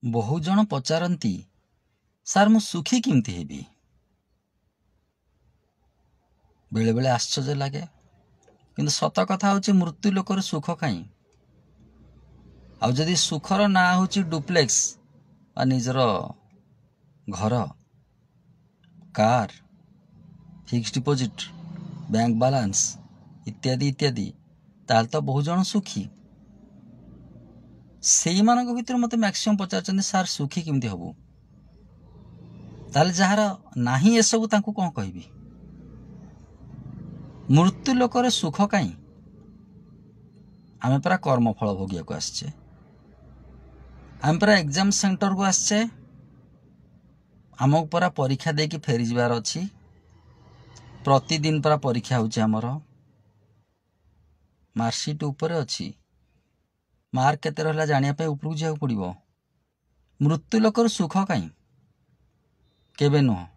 ବହୁ ଜଣ ପଚାରନ୍ତି, ସାର୍ ମୁଁ ସୁଖୀ କେମିତି ହେବି? ବେଳେବେଳେ ଆଶ୍ଚର୍ଯ୍ୟ ଲାଗେ, କିନ୍ତୁ ସତ କଥା ହେଉଛି ମୃତ୍ୟୁ ଲୋକର ସୁଖ କାହିଁ? ଆଉ ଯଦି ସୁଖର ନାଁ ହେଉଛି ଡୁପ୍ଲେକ୍ସ ବା ନିଜର ଘର, car, fix deposit, bank balance ଇତ୍ୟାଦି ଇତ୍ୟାଦି, ତାହେଲେ ତ ବହୁ ଜଣ ସୁଖୀ। ସେଇମାନଙ୍କ ଭିତରୁ ମୋତେ ମ୍ୟାକ୍ସିମମ୍ ପଚାରୁଛନ୍ତି, ସାର୍ ସୁଖୀ କେମିତି ହବୁ? ତାହେଲେ ଯାହାର ନାହିଁ ଏସବୁ ତାଙ୍କୁ କ'ଣ କହିବି? ମୃତ୍ୟୁ ଲୋକରେ ସୁଖ କାହିଁ? ଆମେ ପରା କର୍ମଫଳ ଭୋଗିବାକୁ ଆସିଛେ। ଆମେ ପରା ଏକ୍ଜାମ ସେଣ୍ଟରକୁ ଆସିଛେ। ଆମକୁ ପରା ପରୀକ୍ଷା ଦେଇକି ଫେରିଯିବାର ଅଛି। ପ୍ରତିଦିନ ପରା ପରୀକ୍ଷା ହେଉଛି ଆମର। ମାର୍କସିଟ୍ ଉପରେ ଅଛି, ମାର୍କ କେତେ ରହିଲା ଜାଣିବା ପାଇଁ ଉପରକୁ ଯିବାକୁ ପଡ଼ିବ। ମୃତ୍ୟୁ ଲୋକର ସୁଖ କାହିଁ? କେବେ ନୁହଁ।